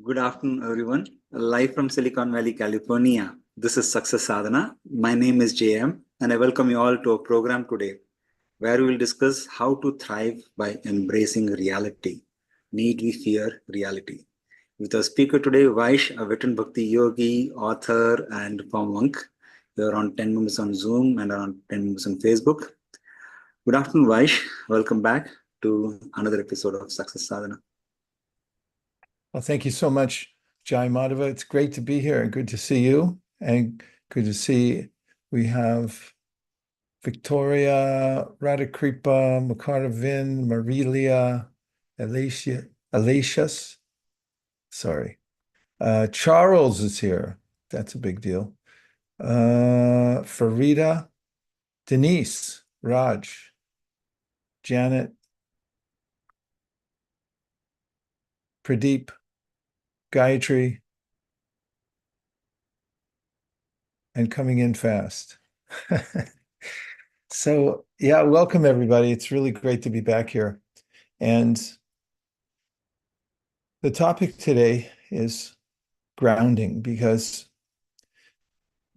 Good afternoon, everyone. Live from Silicon Valley, California. This is Success Sadhana. My name is JM, and I welcome you all to our program today, where we will discuss how to thrive by embracing reality. Need we fear reality? With our speaker today, Vaish, a veteran Bhakti yogi, author, and form monk. We are on 10 members on Zoom and around 10 members on Facebook. Good afternoon, Vaish. Welcome back to another episode of Success Sadhana. Well, thank you so much, Jai Madhava. It's great to be here and good to see you. And good to see we have Victoria, Radhakripa, Makarvin, Marilia, Alicius. Sorry. Charles is here. That's a big deal. Farida, Denise, Raj, Janet, Pradeep, Gayatri, and coming in fast. So, yeah, welcome everybody. It's really great to be back here. And the topic today is grounding, because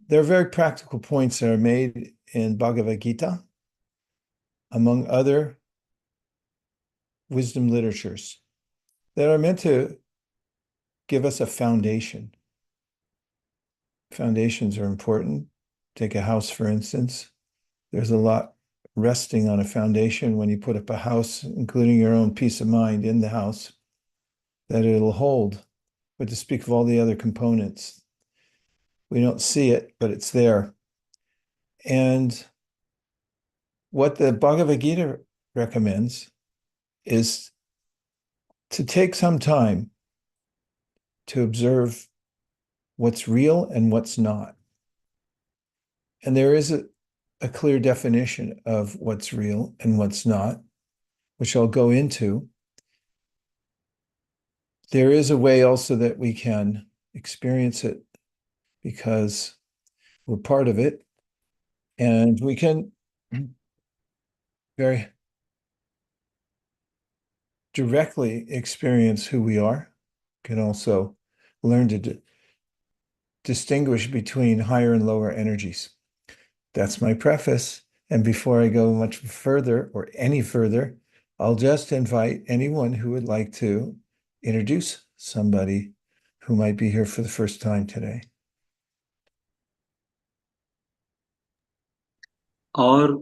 there are very practical points that are made in Bhagavad Gita, among other wisdom literatures, that are meant to give us a foundation. Foundations are important. Take a house, for instance. There's a lot resting on a foundation when you put up a house, including your own peace of mind in the house, that it'll hold. But to speak of all the other components, we don't see it, but it's there. And what the Bhagavad Gita recommends is to take some time to observe what's real and what's not. And there is a clear definition of what's real and what's not, which I'll go into. There is a way also that we can experience it because we're part of it, and we can very directly experience who we are. Can also learn to distinguish between higher and lower energies. That's my preface. And before I go much further or any further, I'll just invite anyone who would like to introduce somebody who might be here for the first time today. Or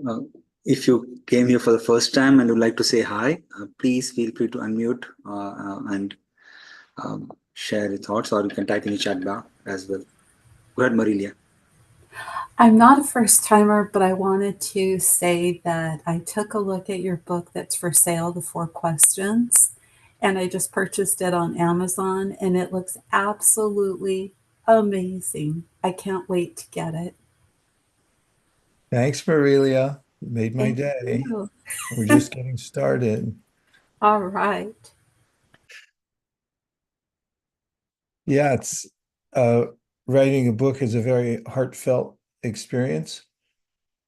if you came here for the first time and would like to say hi, please feel free to unmute and share your thoughts, or you can type in the chat bar as well. Go ahead, Marilia. I'm not a first timer, but I wanted to say that I took a look at your book that's for sale, The 4 Questions, and I just purchased it on Amazon, and it looks absolutely amazing. I can't wait to get it. Thanks, Marilia. You made my Thank day. you. We're just getting started. All right. Yeah, it's writing a book is a very heartfelt experience.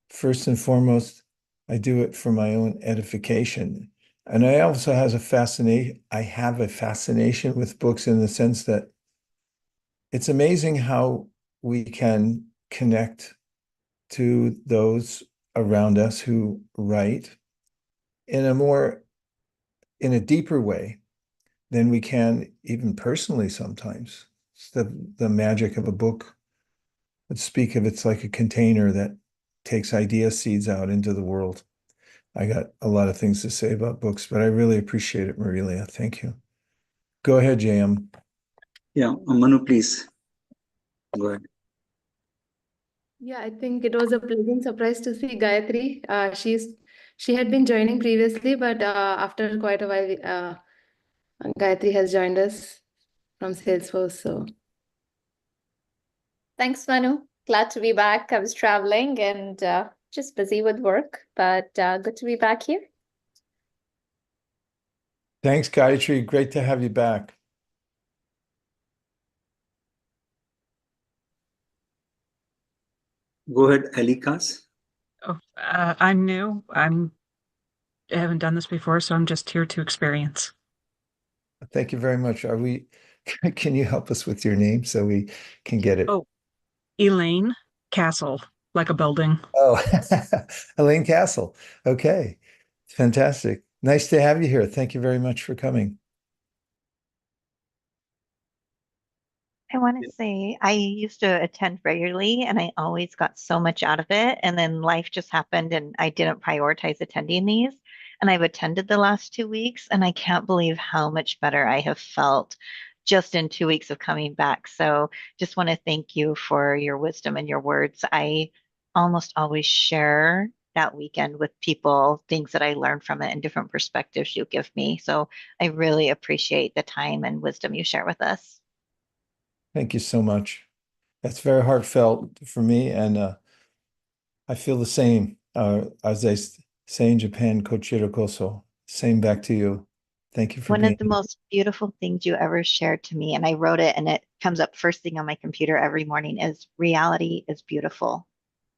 First and foremost, I do it for my own edification. And I also have a fascination with books in the sense that it's amazing how we can connect to those around us who write in a deeper way than we can even personally sometimes. It's the magic of a book. Let's speak of it's like a container that takes idea seeds out into the world. I got a lot of things to say about books, but I really appreciate it, Marilia. Thank you. Go ahead, JM. Yeah, Manu, please. Go ahead. Yeah, I think it was a pleasant surprise to see Gayatri. She had been joining previously, but after quite a while, Gayatri has joined us from Salesforce. So thanks, Manu. Glad to be back. I was traveling and just busy with work, but good to be back here. Thanks, Gayatri. Great to have you back. Go ahead, Alikas. Oh, I'm new. I haven't done this before, so I'm just here to experience. Thank you very much. Can you help us with your name so we can get it? Oh, Elaine Castle, like a building. Oh, Elaine Castle. Okay. Fantastic. Nice to have you here. Thank you very much for coming. I want to say I used to attend regularly and I always got so much out of it. And then life just happened and I didn't prioritize attending these. And I've attended the last 2 weeks and I can't believe how much better I have felt just in 2 weeks of coming back. So just want to thank you for your wisdom and your words. I almost always share that weekend with people things that I learned from it and different perspectives you give me. So I really appreciate the time and wisdom you share with us. Thank you so much. That's very heartfelt for me, and I feel the same. As they say in Japan, kochiro koso. Same back to you. Thank you for One of being the here. most beautiful things you ever shared to me, and I wrote it and it comes up first thing on my computer every morning, is reality is beautiful.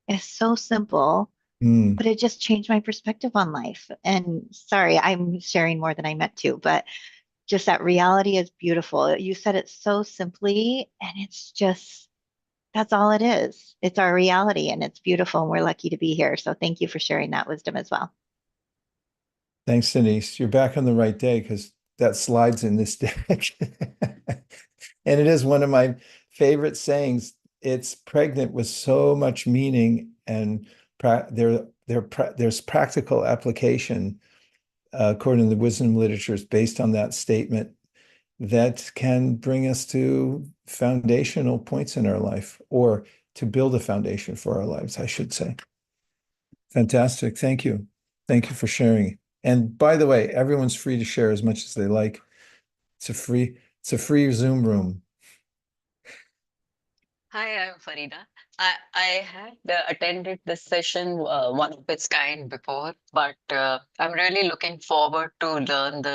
It's so simple, Mm. but it just changed my perspective on life. And sorry, I'm sharing more than I meant to, but just that reality is beautiful. You said it so simply, and it's just that's all it is. It's our reality and it's beautiful, and we're lucky to be here. So thank you for sharing that wisdom as well. Thanks, Denise. You're back on the right day because that slides in this deck. And it is one of my favorite sayings. It's pregnant with so much meaning, and there's practical application, according to the wisdom literatures, based on that statement that can bring us to foundational points in our life, or to build a foundation for our lives, I should say. Fantastic. Thank you. Thank you for sharing. And by the way, everyone's free to share as much as they like. It's a free Zoom room. Hi, I'm Farida. I had attended this session, one of its kind before, but I'm really looking forward to learn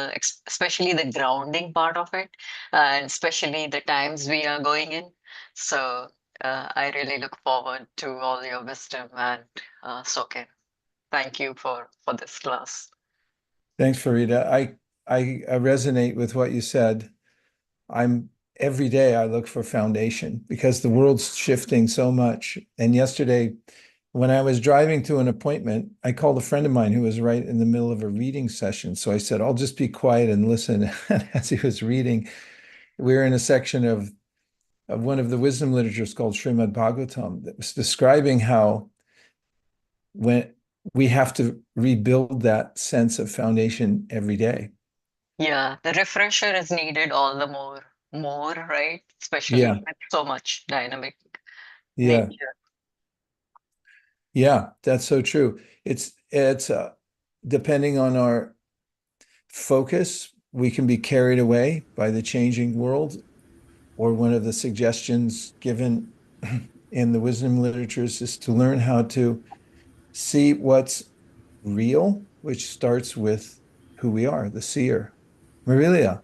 especially the grounding part of it, and especially the times we are going in. So I really look forward to all your wisdom and soak in. Thank you for this class. Thanks, Farida. I resonate with what you said. I'm every day I look for foundation because the world's shifting so much. And yesterday, when I was driving to an appointment, I called a friend of mine who was right in the middle of a reading session. So I said, I'll just be quiet and listen. And as he was reading, we were in a section of one of the wisdom literatures called Srimad Bhagavatam that was describing how when we have to rebuild that sense of foundation every day. Yeah, the refresher is needed all the more, right? Especially Yeah, with so much dynamic yeah, nature. yeah, that's so true. It's depending on our focus, we can be carried away by the changing world, or one of the suggestions given in the wisdom literatures is to learn how to see what's real, which starts with who we are, the seer. Marilia.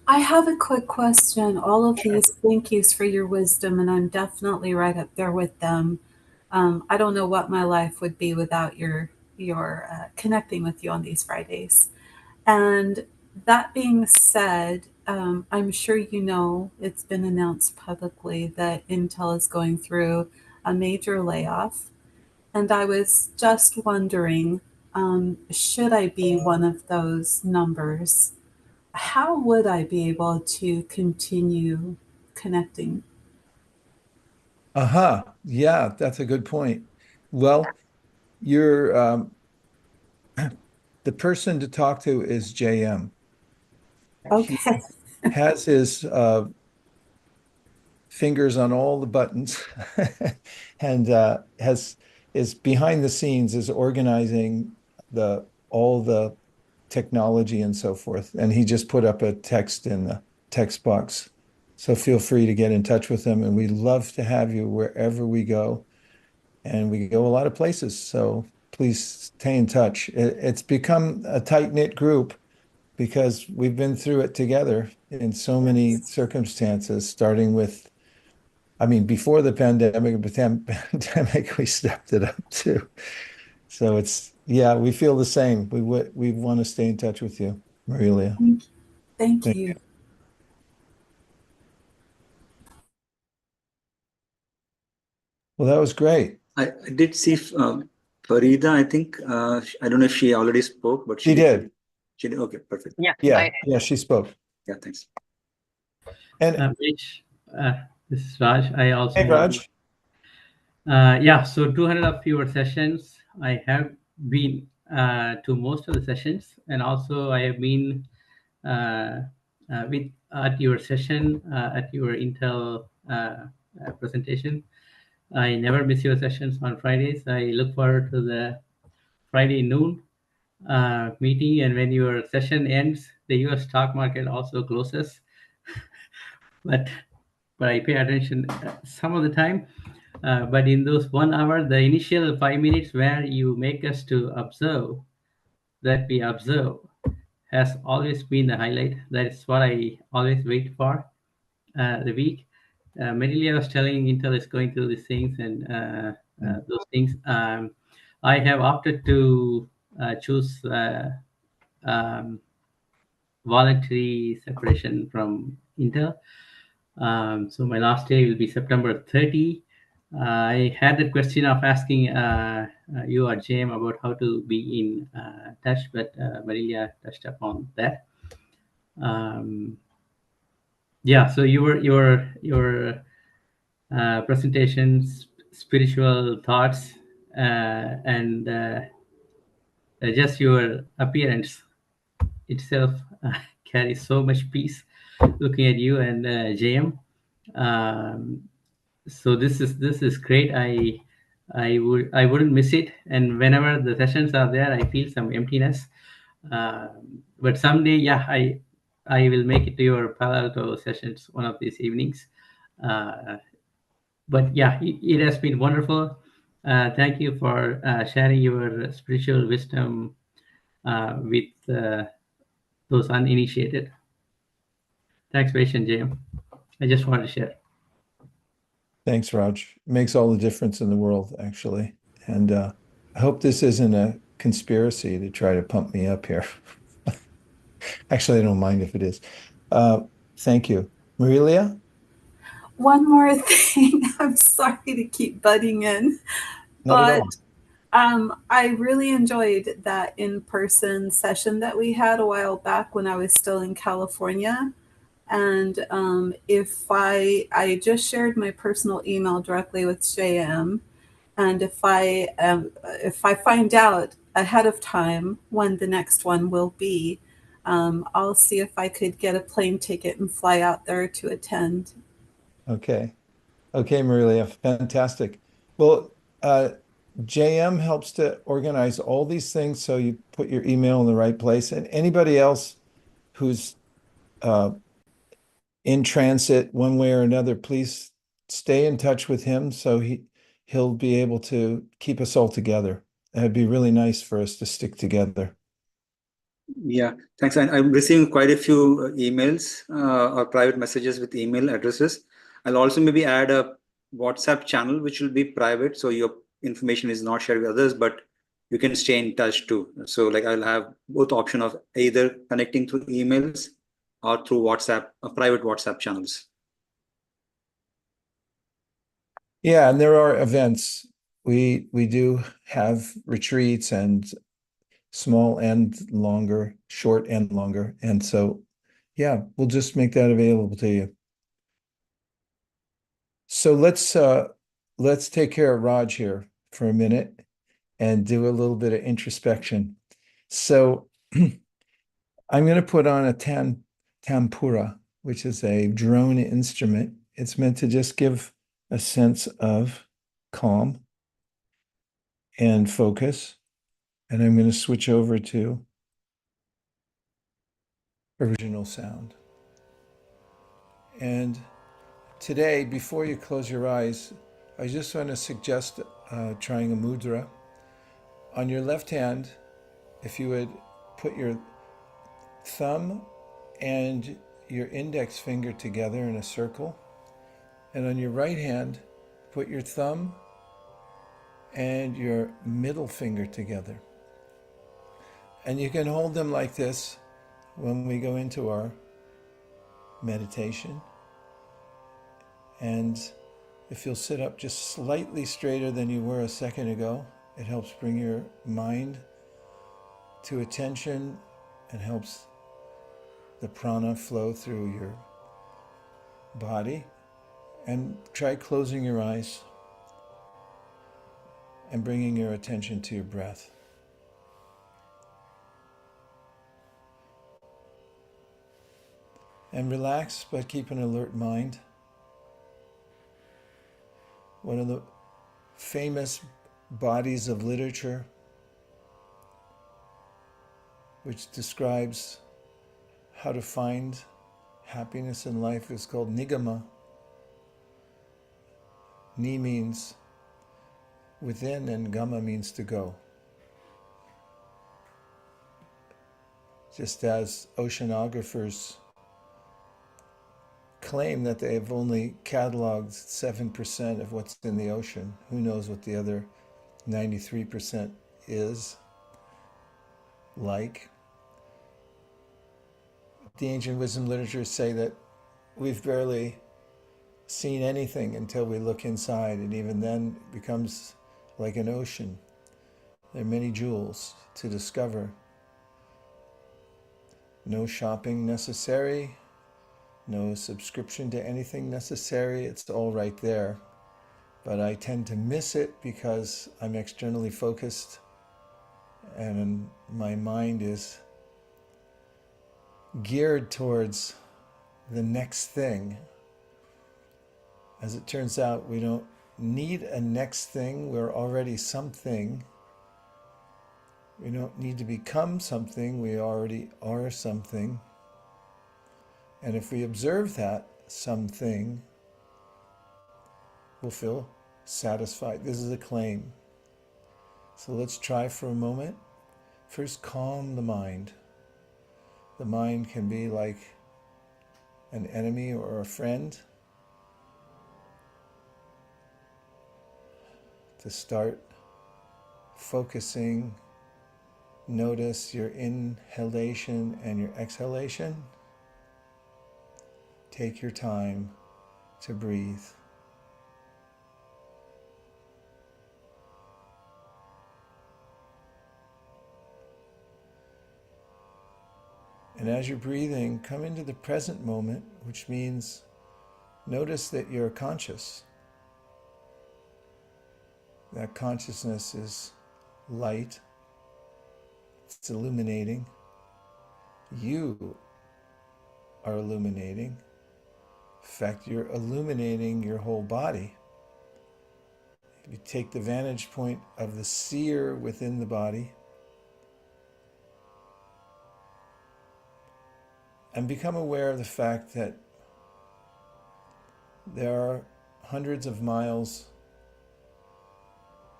I have a quick question. All of Sure. these thank yous for your wisdom, and I'm definitely right up there with them. I don't know what my life would be without your connecting with you on these Fridays. And that being said, I'm sure you know it's been announced publicly that Intel is going through a major layoff. And I was just wondering, should I be one of those numbers? How would I be able to continue connecting? Aha. Yeah, that's a good point. Well, you're the person to talk to is JM. He Okay. has his fingers on all the buttons and has is behind the scenes, is organizing the all the technology and so forth. And he just put up a text in the text box. So feel free to get in touch with him. And we love to have you wherever we go. And we go a lot of places. So please stay in touch. It's become a tight-knit group because we've been through it together in so many circumstances, starting with, I mean, before the pandemic, but then pandemic, we stepped it up too. So it's, yeah, we feel the same. We want to stay in touch with you, Marilia. Thank Thank you. you. Well, that was great. I did see Farida, I think. I don't know if she already spoke, but She did. She did. Okay, perfect. Yeah, Yeah, she spoke. Yeah, thanks. And Rich, this is Raj. I also hey, Raj. yeah, so 200 of your sessions. I have been to most of the sessions, and also I have been with at your session at your Intel presentation. I never miss your sessions on Fridays. I look forward to the Friday noon meeting, and when your session ends, the U.S. stock market also closes. but I pay attention some of the time. But in those 1 hour, the initial 5 minutes where you make us to observe that we observe has always been the highlight. That is what I always wait for the week. Medilia was telling Intel is going through these things and those things. I have opted to choose voluntary separation from Intel. So my last day will be September 30. I had the question of asking you or James about how to be in touch, but Marilia touched upon that. Yeah, so your presentations, spiritual thoughts, and just your appearance itself carries so much peace. Looking at you and JM, so this is great. I wouldn't miss it, and whenever the sessions are there, I feel some emptiness. But someday, yeah, I will make it to your Palo Alto sessions one of these evenings. But yeah, it has been wonderful. Thank you for sharing your spiritual wisdom with those uninitiated. Thanks, Vaishon Jayam. I just wanted to share. Thanks, Raj. It makes all the difference in the world, actually. And I hope this isn't a conspiracy to try to pump me up here. Actually, I don't mind if it is. Thank you. Marilia? One more thing. I'm sorry to keep butting in, Not at but all. I really enjoyed that in-person session that we had a while back when I was still in California. And if I just shared my personal email directly with JM, and if I find out ahead of time when the next one will be, I'll see if I could get a plane ticket and fly out there to attend. Okay. Okay, Marilia, fantastic. Well, JM helps to organize all these things, so you put your email in the right place. And anybody else who's in transit one way or another, please stay in touch with him so he'll be able to keep us all together. It'd be really nice for us to stick together. Yeah, thanks. And I'm receiving quite a few emails or private messages with email addresses. I'll also maybe add a WhatsApp channel, which will be private, so your information is not shared with others, but you can stay in touch too. So like I'll have both option of either connecting through emails or through WhatsApp, private WhatsApp channels. Yeah, and there are events. We do have retreats and small and longer, short and longer. And so, yeah, we'll just make that available to you. So let's take care of Raj here for a minute and do a little bit of introspection. So I'm going to put on a tampura, which is a drone instrument. It's meant to just give a sense of calm and focus. And I'm going to switch over to original sound. And today, before you close your eyes, I just want to suggest trying a mudra. On your left hand, if you would put your thumb and your index finger together in a circle, and on your right hand, put your thumb and your middle finger together. And you can hold them like this when we go into our meditation. And If you'll sit up just slightly straighter than you were a second ago, it helps bring your mind to attention and helps the prana flow through your body. And try closing your eyes and bringing your attention to your breath. And relax, but keep an alert mind. One of the famous bodies of literature which describes how to find happiness in life is called Nigama. Ni means within and Gama means to go. Just as oceanographers claim that they have only cataloged 7% of what's in the ocean, who knows what the other 93% is like. The ancient wisdom literatures say that we've barely seen anything until we look inside, and even then it becomes like an ocean. There are many jewels to discover. No shopping necessary, no subscription to anything necessary, it's all right there. But I tend to miss it because I'm externally focused and my mind is geared towards the next thing. As it turns out, we don't need a next thing, we're already something. We don't need to become something, we already are something. And if we observe that something, we'll feel satisfied. This is a claim. So let's try for a moment. First, calm the mind. The mind can be like an enemy or a friend. To start focusing, notice your inhalation and your exhalation. Take your time to breathe. And as you're breathing, come into the present moment, which means notice that you're conscious. That consciousness is light. It's illuminating. You are illuminating. In fact, you're illuminating your whole body. If you take the vantage point of the seer within the body and become aware of the fact that there are hundreds of miles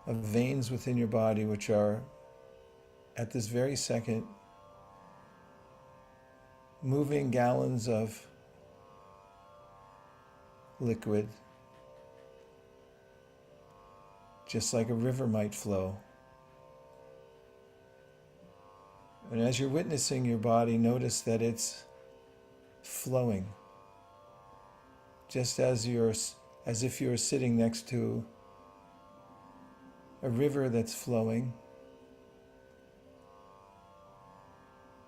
of veins within your body which are, at this very second, moving gallons of liquid, just like a river might flow. And as you're witnessing your body, notice that it's flowing, just as if you're sitting next to a river that's flowing.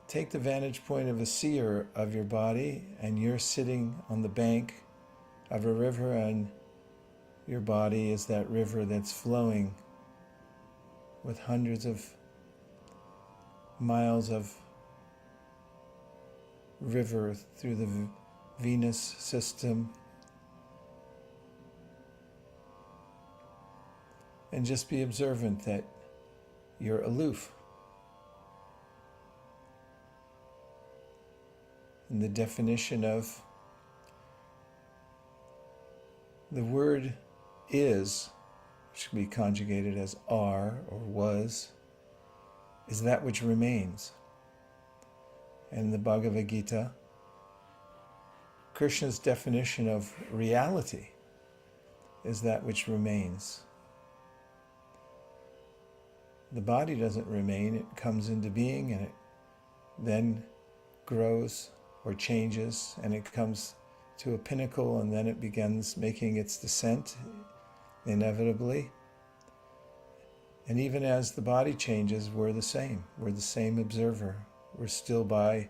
Take the vantage point of a seer of your body, and you're sitting on the bank of a river, and your body is that river that's flowing with hundreds of miles of river through the Venus system. And just be observant that you're aloof. And the definition of the word is, which can be conjugated as are or was, is that which remains. And in the Bhagavad Gita, Krishna's definition of reality is that which remains. The body doesn't remain, it comes into being and it then grows or changes and it comes to a pinnacle, and then it begins making its descent inevitably. And even as the body changes, we're the same. We're the same observer. We're still by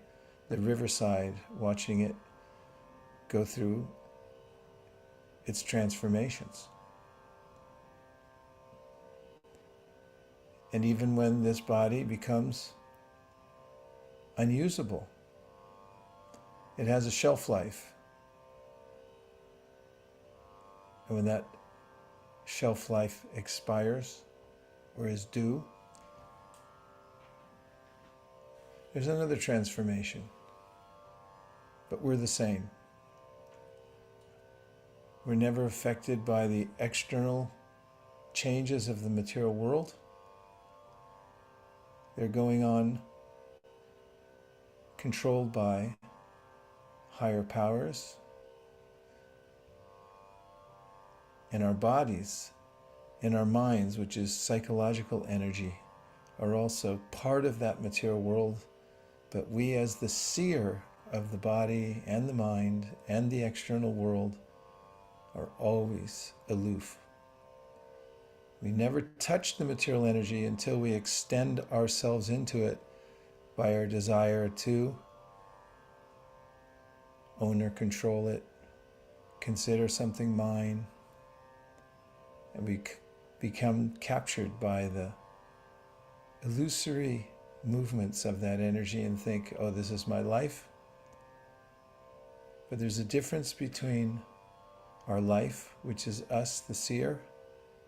the riverside watching it go through its transformations. And even when this body becomes unusable, it has a shelf life. And when that shelf life expires or is due, there's another transformation. But we're the same. We're never affected by the external changes of the material world. They're going on controlled by higher powers. And our bodies, and our minds, which is psychological energy, are also part of that material world. But we, as the seer of the body and the mind and the external world, are always aloof. We never touch the material energy until we extend ourselves into it by our desire to own or control it, consider something mine, and we become captured by the illusory movements of that energy and think, oh, this is my life. But there's a difference between our life, which is us, the seer,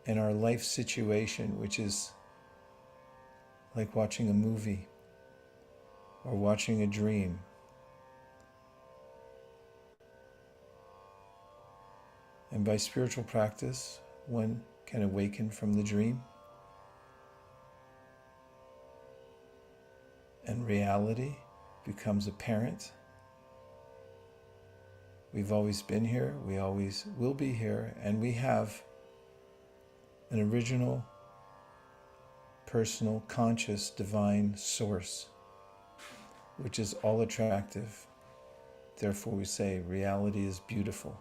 and our life situation, which is like watching a movie or watching a dream. And by spiritual practice, one can awaken from the dream, and reality becomes apparent. We've always been here, we always will be here, and we have an original, personal, conscious, divine source, which is all attractive. Therefore we say reality is beautiful.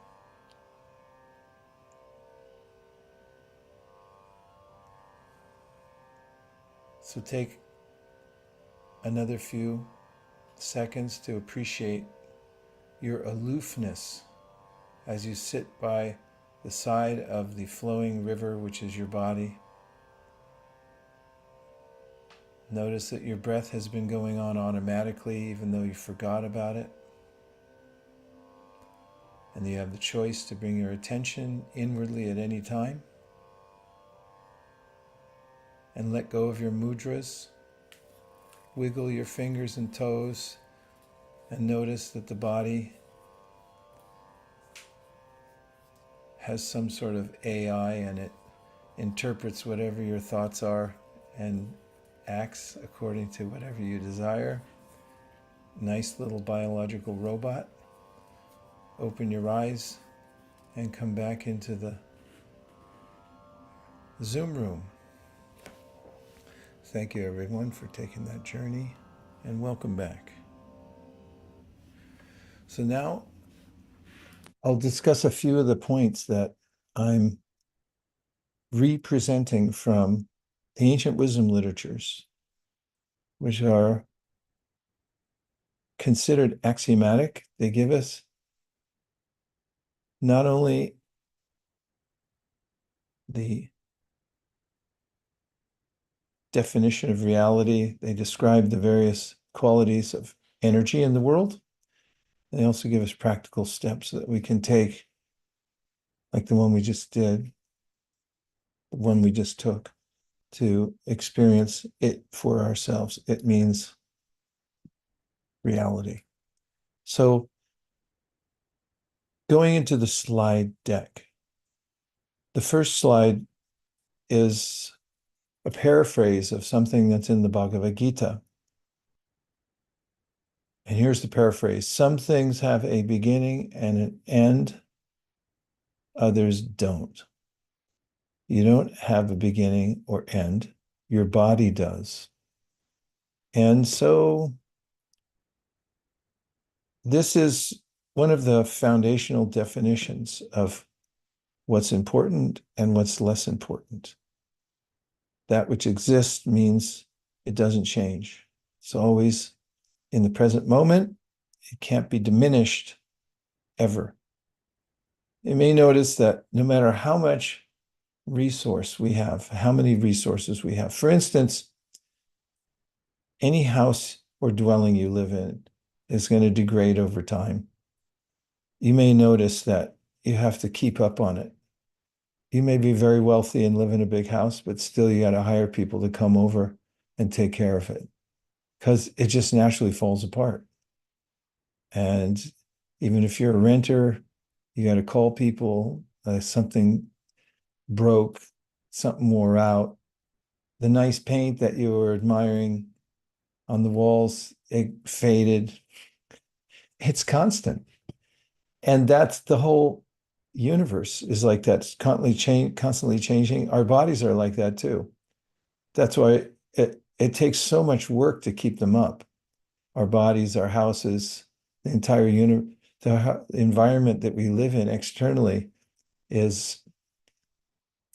So take another few seconds to appreciate your aloofness as you sit by the side of the flowing river, which is your body. Notice that your breath has been going on automatically, even though you forgot about it. And you have the choice to bring your attention inwardly at any time and let go of your mudras. Wiggle your fingers and toes and notice that the body has some sort of AI, and it interprets whatever your thoughts are and acts according to whatever you desire. Nice little biological robot. Open your eyes and come back into the Zoom room. Thank you, everyone, for taking that journey, and welcome back. So now I'll discuss a few of the points that I'm representing from the ancient wisdom literatures, which are considered axiomatic. They give us not only the definition of reality, they describe the various qualities of energy in the world. They also give us practical steps that we can take, like the one we just did, the one we just took, to experience it for ourselves. It means reality. So going into the slide deck, the first slide is a paraphrase of something that's in the Bhagavad Gita. And here's the paraphrase. Some things have a beginning and an end, others don't. You don't have a beginning or end. Your body does. And so this is one of the foundational definitions of what's important and what's less important. That which exists means it doesn't change. It's always in the present moment. It can't be diminished ever. You may notice that no matter how much resource we have, how many resources we have, for instance, any house or dwelling you live in is going to degrade over time. You may notice that you have to keep up on it. You may be very wealthy and live in a big house, but still you got to hire people to come over and take care of it because it just naturally falls apart. And even if you're a renter, you got to call people, something broke, something wore out. The nice paint that you were admiring on the walls, it faded. It's constant. And that's the whole universe is like that. It's constantly changing. Our bodies are like that too. That's why it takes so much work to keep them up. Our bodies, our houses, the entire the environment that we live in externally is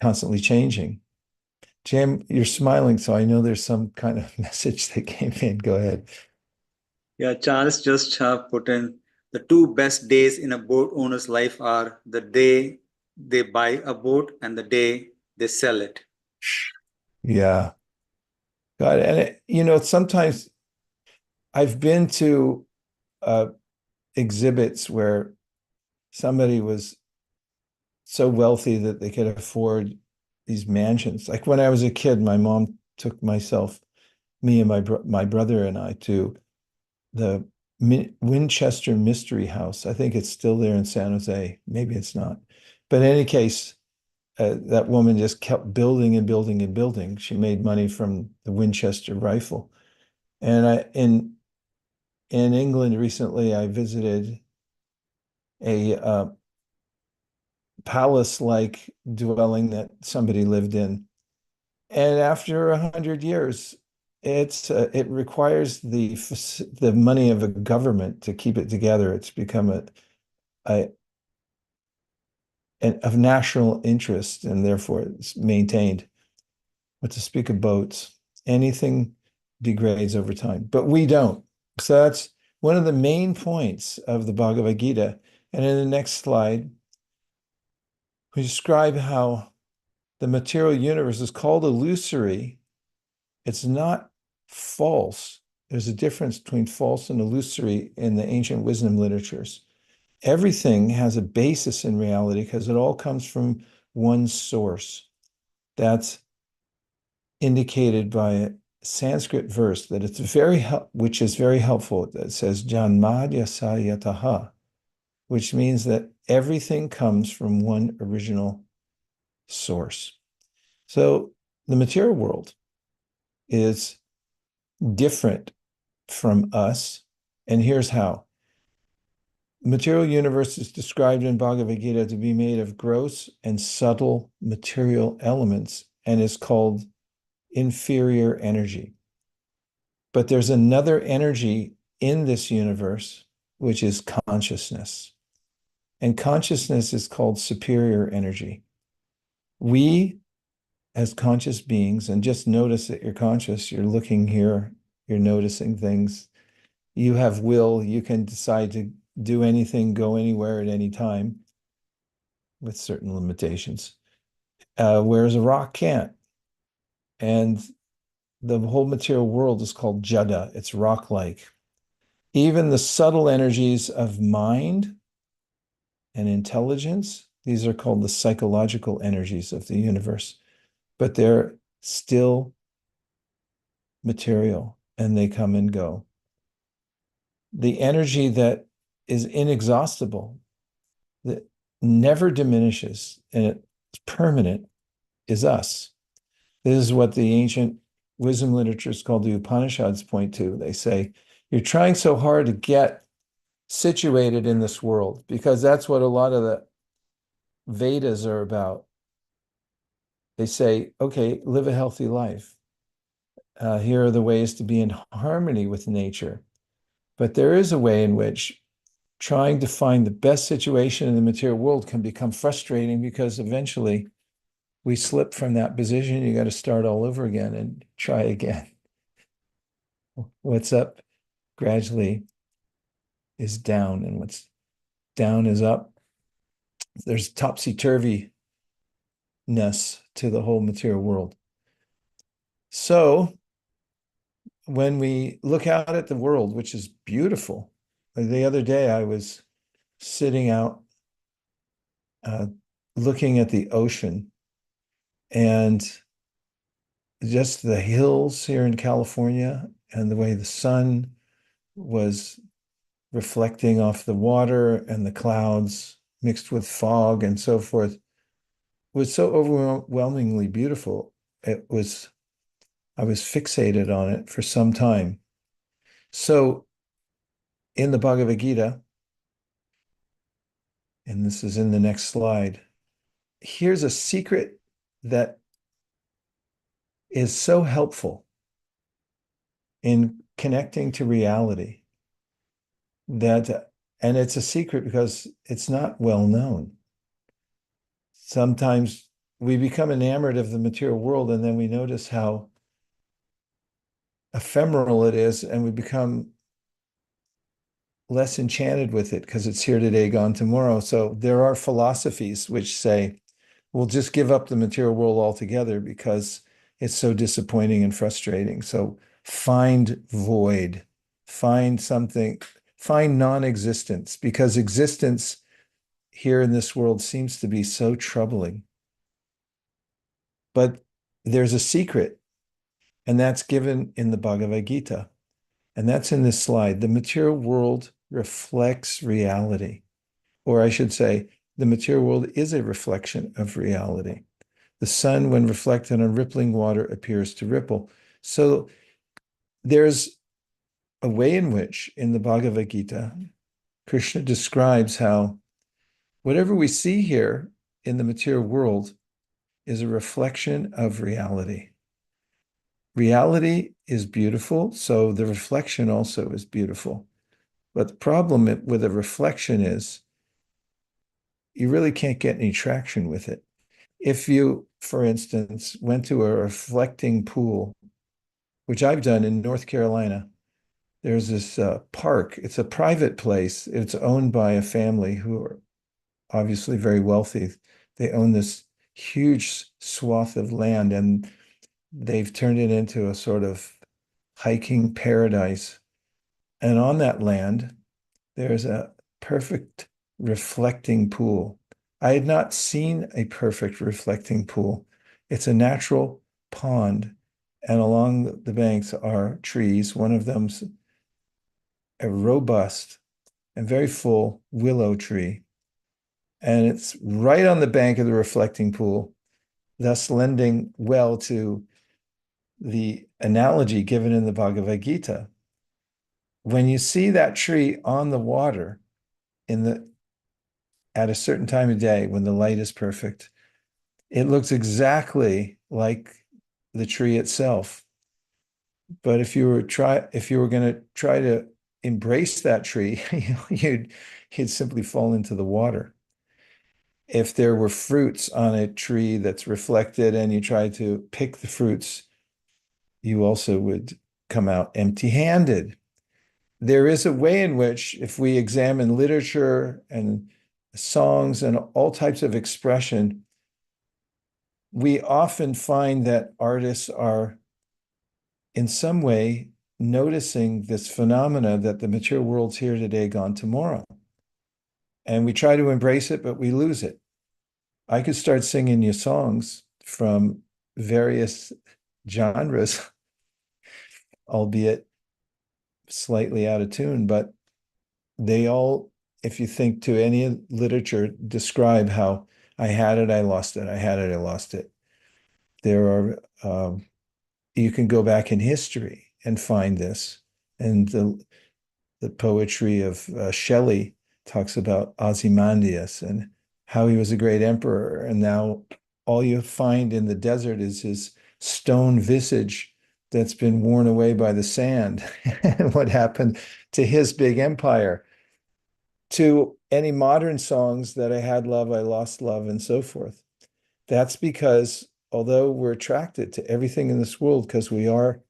constantly changing. Jam, you're smiling, so I know there's some kind of message that came in. Go ahead. Yeah, Charles just put in the two best days in a boat owner's life are the day they buy a boat and the day they sell it. Yeah. God, and sometimes I've been to exhibits where somebody was so wealthy that they could afford these mansions. Like when I was a kid, my mom took me and my brother and I to the Winchester Mystery House. I think it's still there in San Jose. Maybe it's not. But in any case, that woman just kept building and building and building. She made money from the Winchester rifle. And in England recently, I visited a palace-like dwelling that somebody lived in. And after 100 years, it requires the money of a government to keep it together. It's become of national interest, and therefore it's maintained. But to speak of boats, anything degrades over time, but we don't. So that's one of the main points of the Bhagavad Gita. And in the next slide, we describe how the material universe is called illusory. It's not false. There's a difference between false and illusory in the ancient wisdom literatures. Everything has a basis in reality because it all comes from one source. That's indicated by a Sanskrit verse that which is very helpful. That says Janmadya Sayataha, which means that everything comes from one original source. So the material world is different from us, and here's how. The material universe is described in Bhagavad Gita to be made of gross and subtle material elements and is called inferior energy. But there's another energy in this universe, which is consciousness. And consciousness is called superior energy. We, as conscious beings, and just notice that you're conscious, you're looking here, you're noticing things, you have will, you can decide to do anything, go anywhere at any time with certain limitations, whereas a rock can't. And the whole material world is called jada, it's rock-like. Even the subtle energies of mind and intelligence, these are called the psychological energies of the universe, but they're still material and they come and go. The energy that is inexhaustible, that never diminishes and it's permanent, is us. This is what the ancient wisdom literatures called the Upanishads point to. They say, you're trying so hard to get situated in this world because that's what a lot of the Vedas are about. They say, okay, live a healthy life. Here are the ways to be in harmony with nature. But there is a way in which trying to find the best situation in the material world can become frustrating because eventually we slip from that position. You got to start all over again and try again. What's up gradually is down, and what's down is up. There's topsy-turviness to the whole material world. So when we look out at the world, which is beautiful, the other day I was sitting out looking at the ocean, and just the hills here in California and the way the sun was reflecting off the water and the clouds mixed with fog and so forth was so overwhelmingly beautiful. I was fixated on it for some time. So in the Bhagavad Gita, and this is in the next slide, here's a secret that is so helpful in connecting to reality, that, and it's a secret because it's not well known. Sometimes we become enamored of the material world, and then we notice how ephemeral it is, and we become less enchanted with it because it's here today, gone tomorrow. So there are philosophies which say, we'll just give up the material world altogether because it's so disappointing and frustrating. So find void, find something, find non-existence, because existence here in this world seems to be so troubling. But there's a secret, and that's given in the Bhagavad Gita. And that's in this slide. The material world reflects reality. Or I should say, the material world is a reflection of reality. The sun, when reflected on rippling water, appears to ripple. So there's a way in which, in the Bhagavad Gita, Krishna describes how whatever we see here in the material world is a reflection of reality. Reality is beautiful, so the reflection also is beautiful. But the problem with a reflection is you really can't get any traction with it. If you, for instance, went to a reflecting pool, which I've done in North Carolina, there's this park. It's a private place. It's owned by a family who are obviously very wealthy. They own this huge swath of land, and they've turned it into a sort of hiking paradise. And on that land, there's a perfect reflecting pool. I had not seen a perfect reflecting pool. It's a natural pond, and along the banks are trees. One of them's a robust and very full willow tree. And it's right on the bank of the reflecting pool, thus lending well to the analogy given in the Bhagavad Gita. When you see that tree on the water at a certain time of day when the light is perfect, it looks exactly like the tree itself. But if you were going to try to embrace that tree, you'd simply fall into the water. If there were fruits on a tree that's reflected and you try to pick the fruits, you also would come out empty-handed. There is a way in which, if we examine literature and songs and all types of expression, we often find that artists are in some way noticing this phenomena that the material world's here today, gone tomorrow. And we try to embrace it, but we lose it. I could start singing you songs from various genres, albeit slightly out of tune, but they all, if you think to any literature, describe how I had it, I lost it, I had it, I lost it. There are, you can go back in history and find this. And the poetry of Shelley talks about Ozymandias and how he was a great emperor. And now all you find in the desert is his stone visage that's been worn away by the sand. And what happened to his big empire? to any modern songs that I had love, I lost love, and so forth. That's because although we're attracted to everything in this world because we are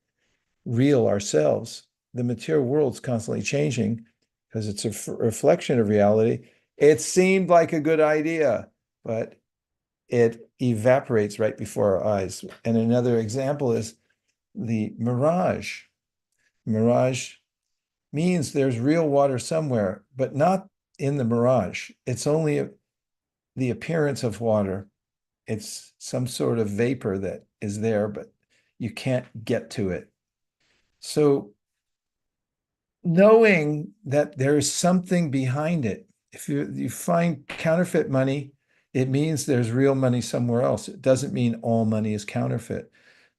real ourselves, the material world's constantly changing because it's a reflection of reality. It seemed like a good idea, but it evaporates right before our eyes. And another example is the mirage. Mirage means there's real water somewhere, but not in the mirage. It's only the appearance of water. It's some sort of vapor that is there, but you can't get to it. So knowing that there is something behind it, if you find counterfeit money, it means there's real money somewhere else. It doesn't mean all money is counterfeit.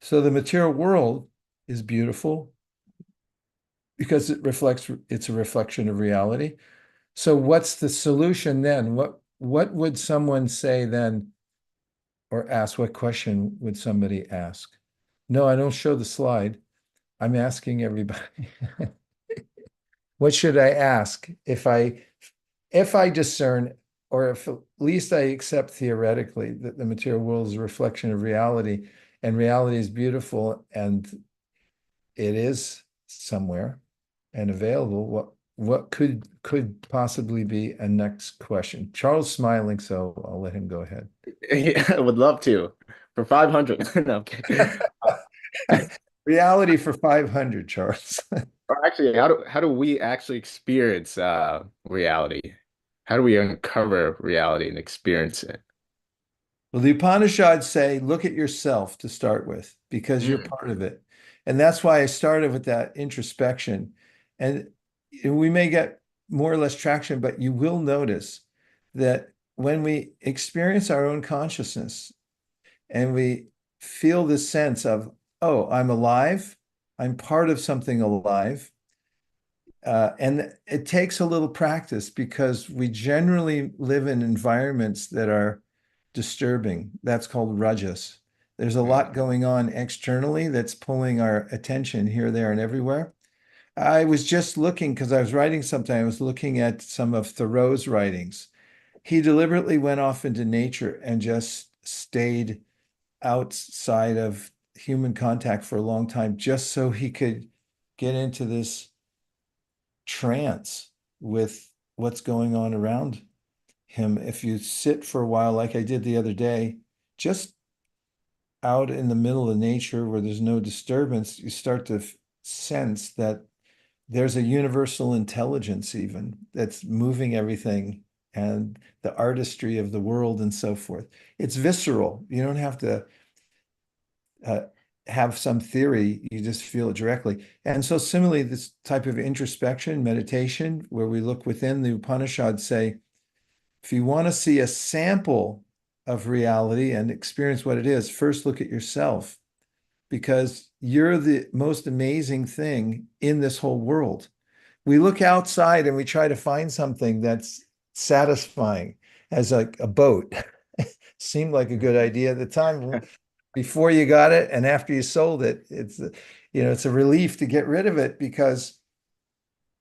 So the material world is beautiful because it's a reflection of reality. So what's the solution then? What would someone say then, or ask? What question would somebody ask? No, I don't show the slide. I'm asking everybody. What should I ask if I discern, or if at least I accept theoretically that the material world is a reflection of reality, and reality is beautiful and it is somewhere and available, what could possibly be a next question? Charles smiling, so I'll let him go ahead. Yeah, I would love to. For 500. No, I'm kidding. Reality for 500, Charles. Or actually, how do we actually experience reality? How do we uncover reality and experience it? Well, the Upanishads say, look at yourself to start with, because you're part of it. And that's why I started with that introspection. And we may get more or less traction, but you will notice that when we experience our own consciousness and we feel this sense of, oh, I'm alive, I'm part of something alive. And it takes a little practice because we generally live in environments that are disturbing. That's called rajas. There's a lot going on externally that's pulling our attention here, there, and everywhere. I was just looking, because I was writing something, I was looking at some of Thoreau's writings. He deliberately went off into nature and just stayed outside of human contact for a long time, just so he could get into this trance with what's going on around him. If you sit for a while, like I did the other day, just out in the middle of nature where there's no disturbance, you start to sense that there's a universal intelligence even that's moving everything, and the artistry of the world and so forth. It's visceral. You don't have to have some theory, you just feel it directly. And so similarly, this type of introspection, meditation, where we look within, the Upanishads say, if you want to see a sample of reality and experience what it is, first look at yourself, because you're the most amazing thing in this whole world. We look outside and we try to find something that's satisfying, as like a boat. Seemed like a good idea at the time before you got it, and after you sold it, it's a relief to get rid of it, because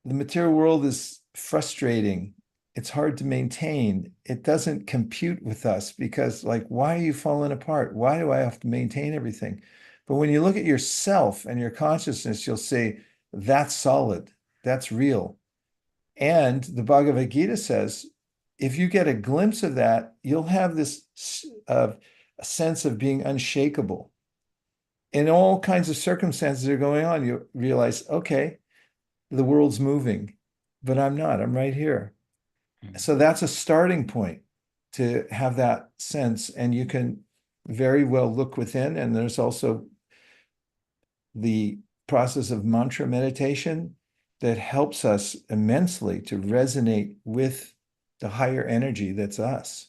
the material world is frustrating. It's hard to maintain. It doesn't compute with us, because like, why are you falling apart? Why do I have to maintain everything? But when you look at yourself and your consciousness, you'll say, that's solid, that's real. And the Bhagavad Gita says, if you get a glimpse of that, you'll have this a sense of being unshakable. In all kinds of circumstances that are going on, you realize, okay, the world's moving, but I'm not, I'm right here. So that's a starting point to have that sense. And you can very well look within. And there's also the process of mantra meditation that helps us immensely to resonate with the higher energy that's us.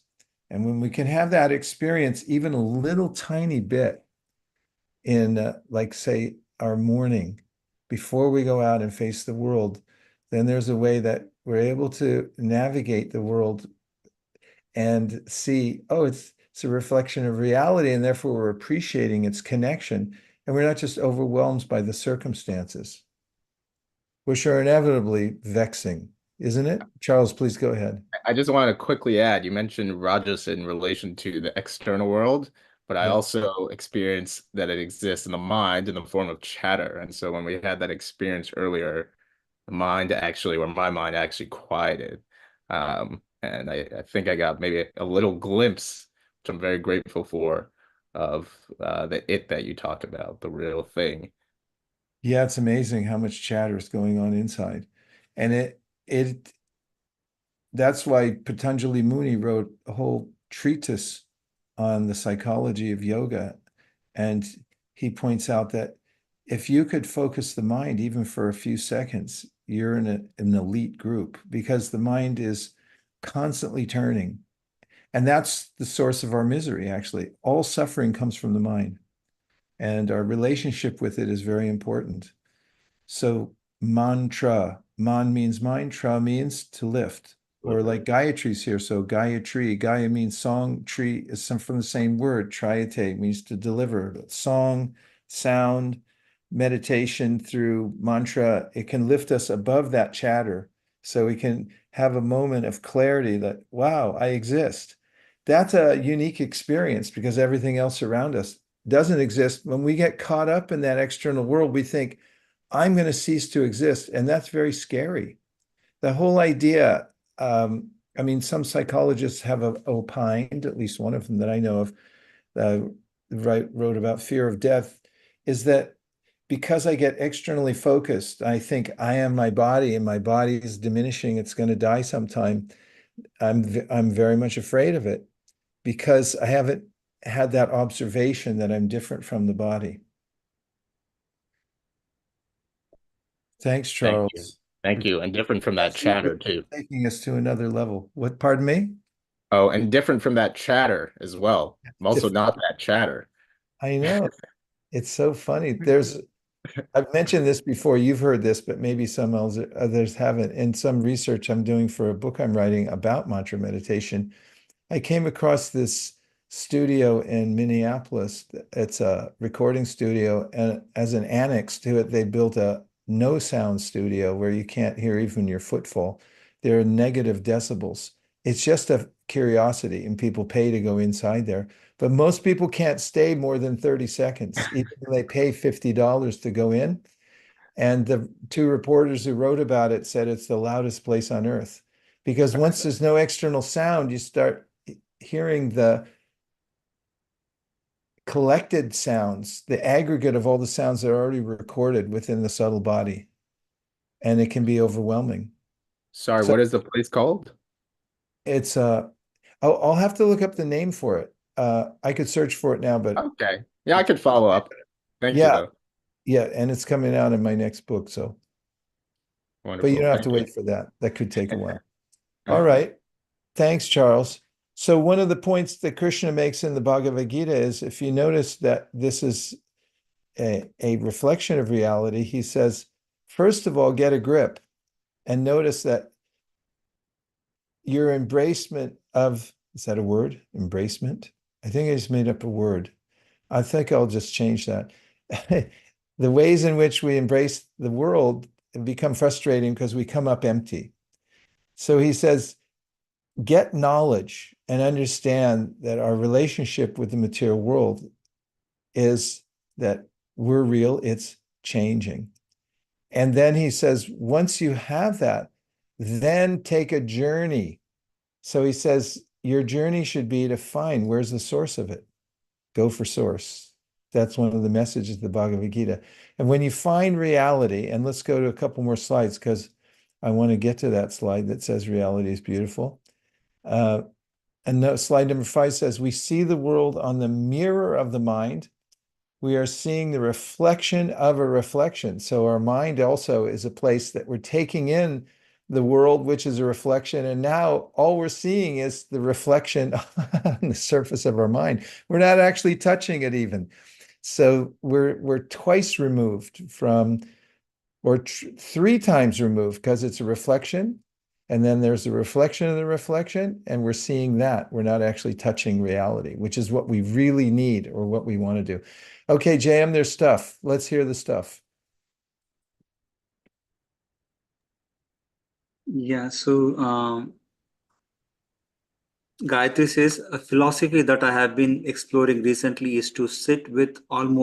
And when we can have that experience, even a little tiny bit in, like, say, our morning, before we go out and face the world, then there's a way that we're able to navigate the world and see, oh, it's a reflection of reality, and therefore we're appreciating its connection, and we're not just overwhelmed by the circumstances, which are inevitably vexing. isn't it? Charles, please go ahead. I just wanted to quickly add, you mentioned Rajas in relation to the external world, but I Yeah. also experience that it exists in the mind in the form of chatter. And so when we had that experience earlier, my mind actually quieted. And I think I got maybe a little glimpse, which I'm very grateful for, of the it that you talked about, the real thing. Yeah, it's amazing how much chatter is going on inside. And it that's why Patanjali Muni wrote a whole treatise on the psychology of yoga. And he points out that if you could focus the mind even for a few seconds, you're in an elite group because the mind is constantly turning. And that's the source of our misery, actually. All suffering comes from the mind, and our relationship with it is very important. So mantra, man means mind, tra means to lift, or like Gayatri's here. So Gayatri, Gaya means song, tree is some from the same word. Triate means to deliver. Song, sound, meditation through mantra, it can lift us above that chatter. So we can have a moment of clarity that, wow, I exist. That's a unique experience because everything else around us doesn't exist. When we get caught up in that external world, we think, I'm going to cease to exist. And that's very scary. The whole idea, I mean, some psychologists have opined, at least one of them that I know of, wrote about fear of death, is that because I get externally focused, I think I am my body and my body is diminishing, it's going to die sometime. I'm very much afraid of it because I haven't had that observation that I'm different from the body. Thanks, Thank you. Charles. Thank you. And different from that chatter too. Taking us to another level. What, pardon me? Oh, and different from that chatter as well. I'm also not that chatter. I know. It's so funny. I've mentioned this before, you've heard this, but maybe some others haven't. In some research I'm doing for a book I'm writing about mantra meditation, I came across this studio in Minneapolis. It's a recording studio, and as an annex to it, they built a no sound studio where you can't hear even your footfall. There are negative decibels. It's just a curiosity, and people pay to go inside there. But most people can't stay more than 30 seconds, even if they pay $50 to go in. And the two reporters who wrote about it said it's the loudest place on earth. Because once there's no external sound, you start hearing the collected sounds, the aggregate of all the sounds that are already recorded within the subtle body. And it can be overwhelming. Sorry, So what is the place called? it's I'll have to look up the name for it. I could search for it now, but Okay. Yeah, I could follow up. Thank you, yeah, though. yeah, and it's coming out in my next book. So, but you Wonderful. don't have Thank to you. wait for that. That could take a while. All right. Thanks, Charles. So one of the points that Krishna makes in the Bhagavad Gita is if you notice that this is a reflection of reality, he says, first of all, get a grip and notice that your embracement of, is that a word? Embracement? I think I just made up a word. I think I'll just change that. The ways in which we embrace the world become frustrating because we come up empty. So he says, get knowledge and understand that our relationship with the material world is that we're real, it's changing. And then he says, once you have that, then take a journey. So he says, your journey should be to find where's the source of it. Go for source. That's one of the messages of the Bhagavad Gita. And when you find reality, and let's go to a couple more slides because I want to get to that slide that says reality is beautiful. And slide number 5 says, we see the world on the mirror of the mind. We are seeing the reflection of a reflection. So our mind also is a place that we're taking in the world, which is a reflection. And now all we're seeing is the reflection on the surface of our mind. We're not actually touching it even. So we're twice removed from, or 3 times removed, because it's a reflection. And then there's a reflection of the reflection, and we're seeing that. We're not actually touching reality, which is what we really need or what we want to do. Okay, JM, there's stuff. Let's hear the stuff. Yeah, so Gayatri says a philosophy that I have been exploring recently is to sit with and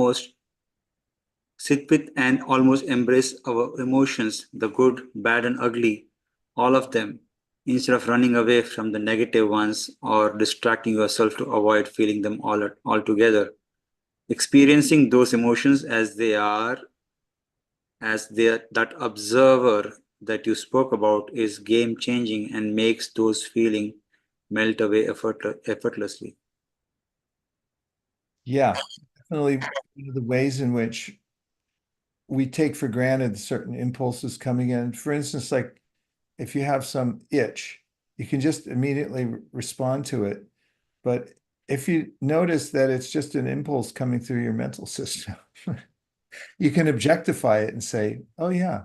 almost embrace our emotions, the good, bad, and ugly, all of them, instead of running away from the negative ones or distracting yourself to avoid feeling them altogether. Experiencing those emotions as they are, that observer that you spoke about is game changing and makes those feelings melt away effortlessly. Yeah, definitely one of the ways in which we take for granted certain impulses coming in. For instance, like if you have some itch, you can just immediately respond to it. But if you notice that it's just an impulse coming through your mental system, you can objectify it and say, oh, yeah,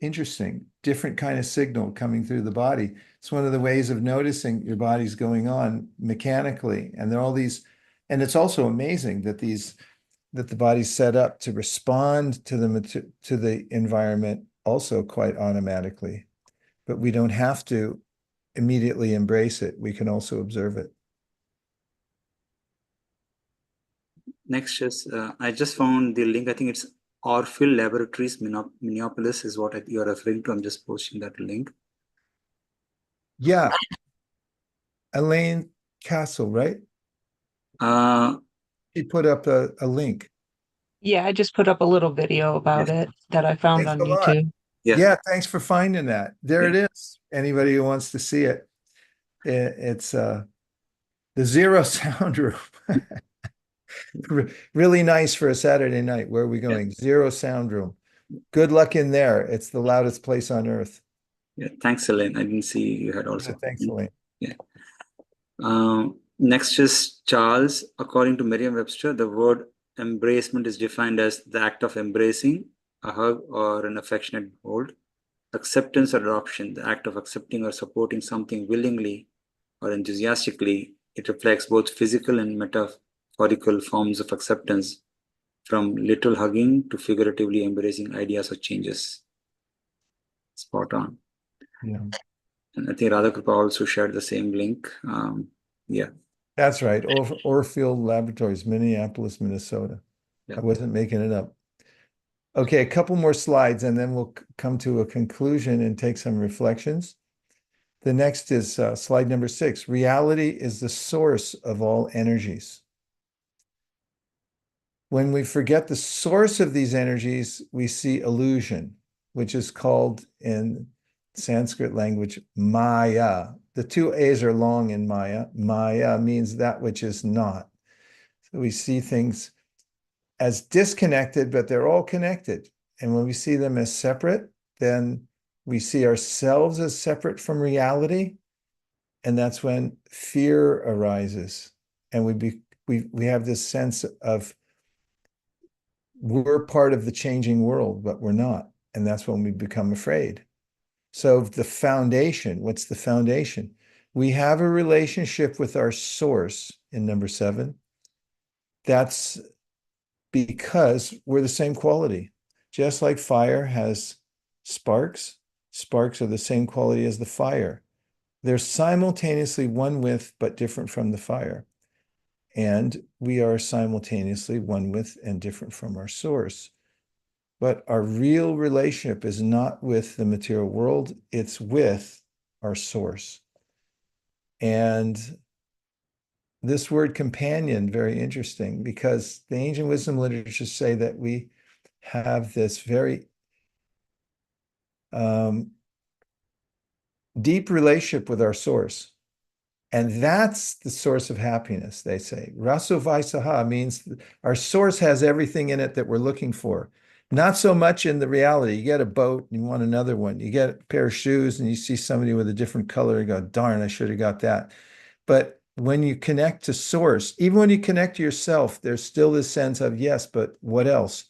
interesting, different kind of signal coming through the body. It's one of the ways of noticing your body's going on mechanically. And there are all these, and it's also amazing that the body's set up to respond to the environment also quite automatically. But we don't have to immediately embrace it. We can also observe it. Next is, I just found the link. I think it's Orfield Laboratories, Minneapolis is what you're referring to. I'm just posting that link. Yeah. Elaine Castle, right? She put up a link. Yeah, I just put up a little video about Yes. it that I found Thanks on a lot. YouTube. Yeah, thanks for finding that. There Yeah. it is. Anybody who wants to see it. It's the Zero Sound Room. Really nice for a Saturday night. Where are we going? Zero Sound Room. Good luck in there. It's the loudest place on earth. Yeah, thanks, Elaine. I didn't see you had also. Yeah, thanks, Elaine. Yeah. Next is Charles. According to Merriam-Webster, the word embracement is defined as the act of embracing, a hug, or an affectionate hold. Acceptance or adoption, the act of accepting or supporting something willingly or enthusiastically. It reflects both physical and metaphorical forms of acceptance, from literal hugging to figuratively embracing ideas or changes. Spot on. Yeah. And I think Radhakrupa also shared the same link. Yeah. That's right. Orfield Laboratories, Minneapolis, Minnesota. Yeah. I wasn't making it up. Okay, a couple more slides and then we'll come to a conclusion and take some reflections. The next is slide number 6. Reality is the source of all energies. When we forget the source of these energies, we see illusion, which is called in Sanskrit language Maya. The two A's are long in Maya. Maya means that which is not. So we see things as disconnected, but they're all connected. And when we see them as separate, then we see ourselves as separate from reality. And that's when fear arises. And we have this sense of we're part of the changing world, but we're not. And that's when we become afraid. So the foundation, what's the foundation? We have a relationship with our source in number 7. That's because we're the same quality. Just like fire has sparks, sparks are the same quality as the fire. They're simultaneously one with, but different from the fire. And we are simultaneously one with and different from our source. But our real relationship is not with the material world, it's with our source. And this word companion, very interesting, because the ancient wisdom literatures say that we have this very deep relationship with our source. And that's the source of happiness, they say. Raso Vaisaha means our source has everything in it that we're looking for. Not so much in the reality. You get a boat and you want another one. You get a pair of shoes and you see somebody with a different color, you go, darn, I should have got that. But when you connect to source, even when you connect to yourself, there's still this sense of, yes, but what else?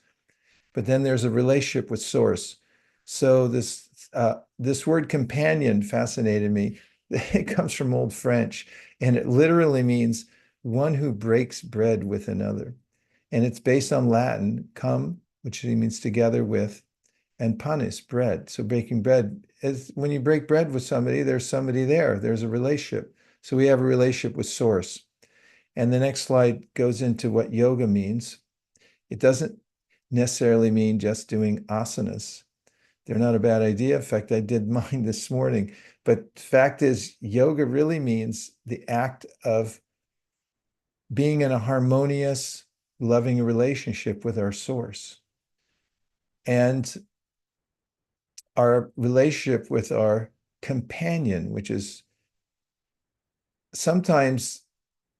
But then there's a relationship with source. So this word companion fascinated me. It comes from Old French, and it literally means one who breaks bread with another. And it's based on Latin, cum, which means together with, and panis, bread. So breaking bread is when you break bread with somebody, there's somebody there. There's a relationship. So we have a relationship with source. And the next slide goes into what yoga means. It doesn't necessarily mean just doing asanas. They're not a bad idea. In fact, I did mine this morning. But the fact is, yoga really means the act of being in a harmonious, loving relationship with our source. And our relationship with our companion, which is sometimes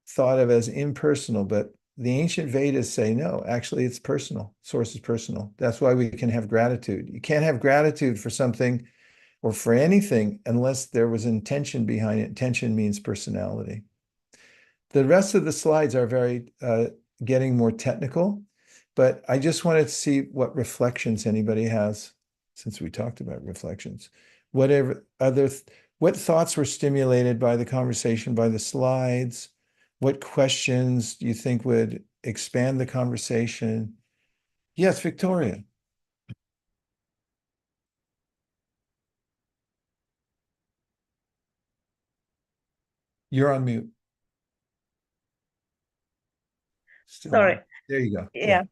thought of as impersonal, but the ancient Vedas say, no, actually it's personal. Source is personal. That's why we can have gratitude. You can't have gratitude for something or for anything unless there was intention behind it. Intention means personality. The rest of the slides are very getting more technical, but I just wanted to see what reflections anybody has, since we talked about reflections. Whatever other, what thoughts were stimulated by the conversation, by the slides? What questions do you think would expand the conversation? Yes, Victoria. You're on mute. Still Sorry. on. There you go. Yeah.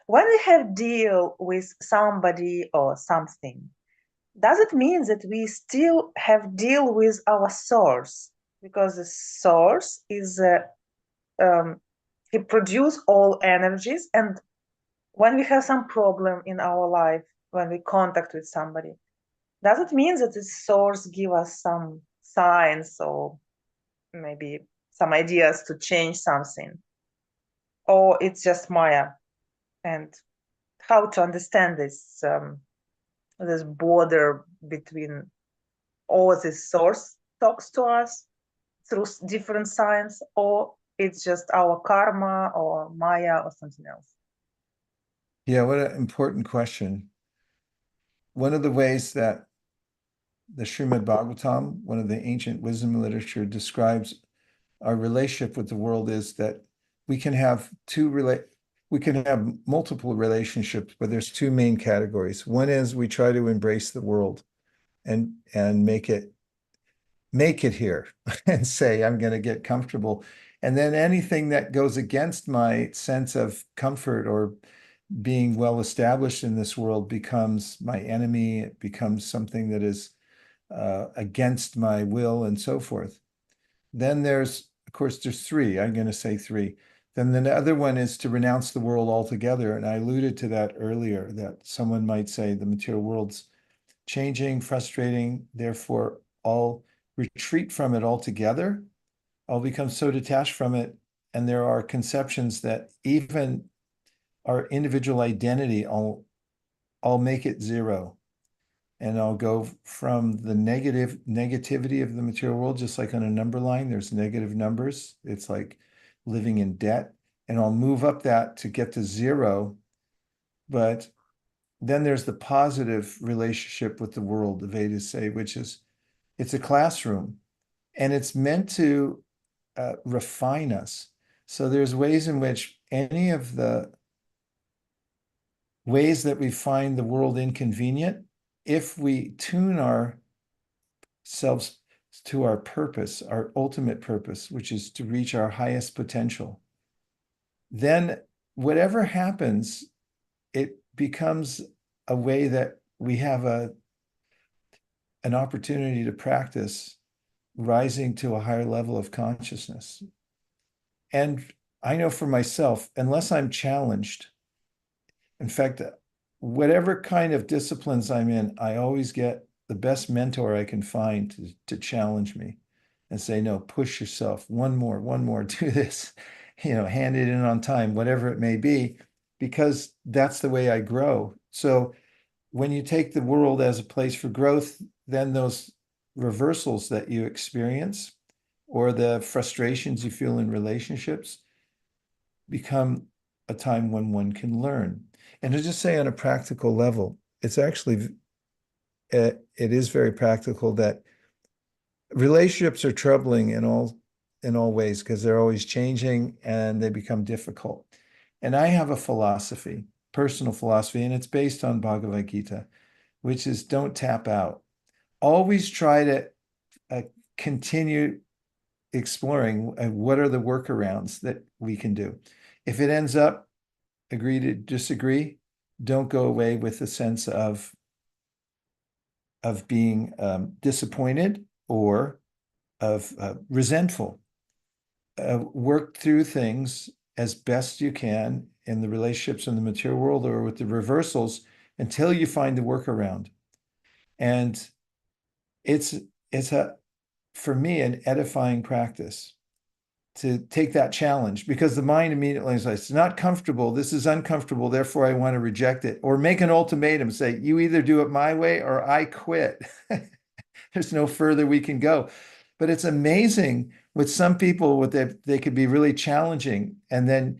When we have deal with somebody or something, does it mean that we still have deal with our source? Because the source is he produce all energies, and when we have some problem in our life, when we contact with somebody, does it mean that the source give us some signs or maybe some ideas to change something, or it's just Maya? And how to understand this this border between all this source talks to us through different signs, or it's just our karma or Maya or something else? Yeah, what an important question. One of the ways that the Srimad Bhagavatam, one of the ancient wisdom literature, describes our relationship with the world is that we can have multiple relationships, but there's two main categories. One is we try to embrace the world and make it here and say, I'm going to get comfortable. And then anything that goes against my sense of comfort or being well established in this world becomes my enemy. It becomes something that is against my will and so forth. Then there's three. I'm going to say three. Then the other one is to renounce the world altogether. And I alluded to that earlier, that someone might say the material world's changing, frustrating, therefore I'll retreat from it altogether. I'll become so detached from it. And there are conceptions that even our individual identity, I'll make it zero. And I'll go from the negativity of the material world, just like on a number line, there's negative numbers. It's like living in debt. And I'll move up that to get to zero. But then there's the positive relationship with the world, the Vedas say, which is, it's a classroom. And it's meant to refine us. So there's ways in which any of the ways that we find the world inconvenient, if we tune ourselves to our purpose, our ultimate purpose, which is to reach our highest potential, then whatever happens, it becomes a way that we have an opportunity to practice rising to a higher level of consciousness. And I know for myself, unless I'm challenged, in fact, whatever kind of disciplines I'm in, I always get the best mentor I can find to challenge me and say, no, push yourself, one more, do this, hand it in on time, whatever it may be, because that's the way I grow. So when you take the world as a place for growth, then those reversals that you experience or the frustrations you feel in relationships become a time when one can learn. And to just say on a practical level, it's actually, it is very practical that relationships are troubling in all ways because they're always changing and they become difficult. And I have a philosophy. personal philosophy, and it's based on Bhagavad Gita, which is don't tap out. Always try to continue exploring what are the workarounds that we can do. If it ends up agree to disagree, don't go away with a sense of being disappointed or of resentful. Work through things as best you can in the relationships in the material world or with the reversals until you find the workaround. And it's for me, an edifying practice to take that challenge, because the mind immediately says, it's not comfortable, this is uncomfortable, therefore I want to reject it, or make an ultimatum, say, you either do it my way or I quit. There's no further we can go. But it's amazing with some people, what they could be really challenging, and then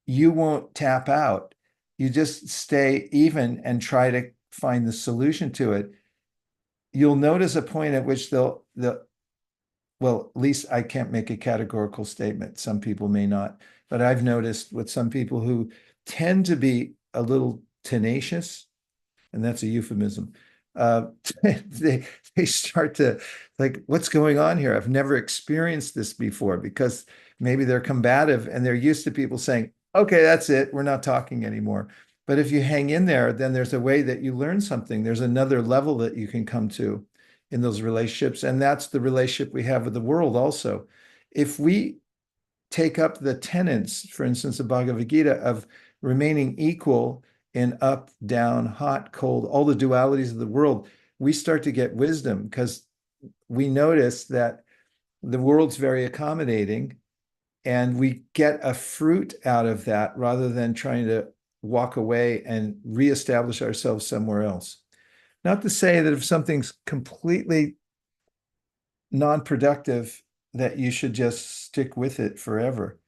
you won't tap out. You just stay even and try to find the solution to it. You'll notice a point at which they'll well, at least I can't make a categorical statement. Some people may not, but I've noticed with some people who tend to be a little tenacious, and that's a euphemism. They start to like, what's going on here? I've never experienced this before, because maybe they're combative and they're used to people saying, okay, that's it, we're not talking anymore. But if you hang in there, then there's a way that you learn something. There's another level that you can come to in those relationships. And that's the relationship we have with the world also. If we take up the tenets, for instance, of Bhagavad Gita, of remaining equal in up, down, hot, cold, all the dualities of the world, we start to get wisdom, because we notice that the world's very accommodating and we get a fruit out of that rather than trying to walk away and reestablish ourselves somewhere else. Not to say that if something's completely non-productive, that you should just stick with it forever.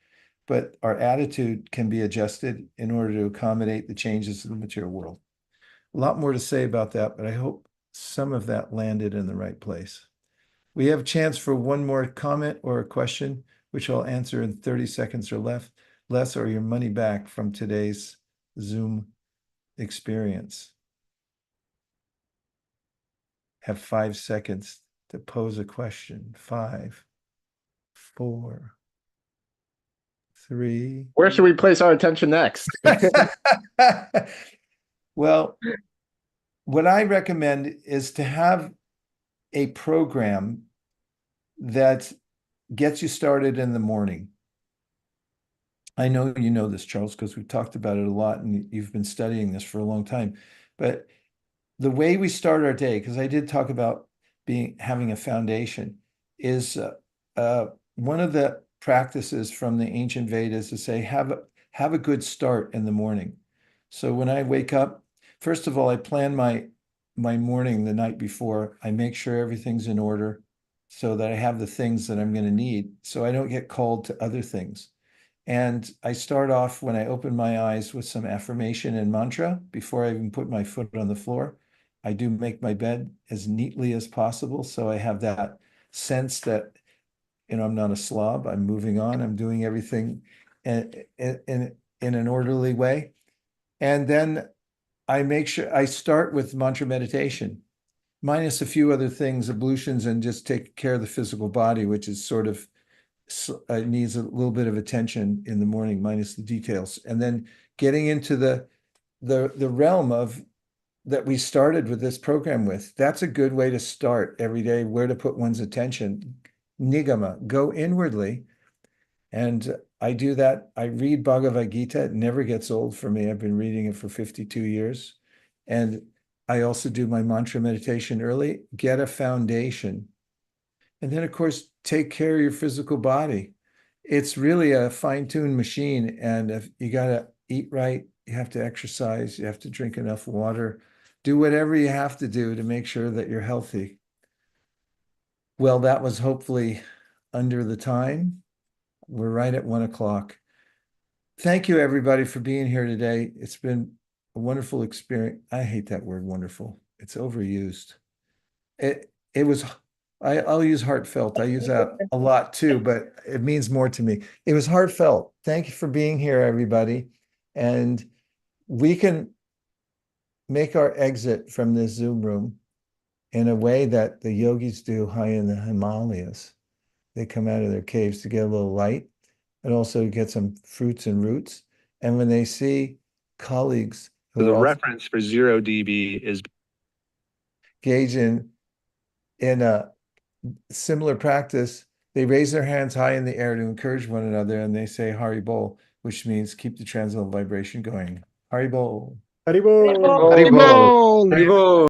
But our attitude can be adjusted in order to accommodate the changes of the material world. A lot more to say about that, but I hope some of that landed in the right place. We have a chance for one more comment or a question, which I'll answer in 30 seconds or less, or your money back from today's Zoom experience. Have 5 seconds to pose a question. 5, 4, 3. Where should we place our attention next? Well, what I recommend is to have a program that gets you started in the morning. I know you know this, Charles, because we've talked about it a lot and you've been studying this for a long time. But the way we start our day, because I did talk about having a foundation, is one of the practices from the ancient Vedas to say have a good start in the morning. So when I wake up, first of all, I plan my morning the night before. I make sure everything's in order so that I have the things that I'm going to need, so I don't get called to other things. And I start off when I open my eyes with some affirmation and mantra before I even put my foot on the floor. I do make my bed as neatly as possible, so I have that sense that, I'm not a slob. I'm moving on. I'm doing everything in an orderly way. And then I make sure I start with mantra meditation, minus a few other things, ablutions, and just take care of the physical body, which is sort of needs a little bit of attention in the morning, minus the details. And then getting into the realm of that we started with this program with. That's a good way to start every day, where to put one's attention. Nigama, go inwardly. And I do that. I read Bhagavad Gita. It never gets old for me. I've been reading it for 52 years. And I also do my mantra meditation early, get a foundation. And then, of course, take care of your physical body. It's really a fine-tuned machine. And if you got to eat right, you have to exercise, you have to drink enough water, do whatever you have to do to make sure that you're healthy. Well, that was hopefully under the time. We're right at 1 o'clock. Thank you, everybody, for being here today. It's been a wonderful experience. I hate that word, wonderful. It's overused. It was, I'll use heartfelt. I use that a lot too, but it means more to me. It was heartfelt. Thank you for being here, everybody. And we can make our exit from this Zoom room in a way that the yogis do high in the Himalayas. They come out of their caves to get a little light and also to get some fruits and roots. And when they see colleagues who So the are also reference for 0 dB is engaged in a similar practice, they raise their hands high in the air to encourage one another, and they say Hari Bol, which means keep the transcendental vibration going. Hari Bol. Haribol. Haribol. Hari Bol. Haribo.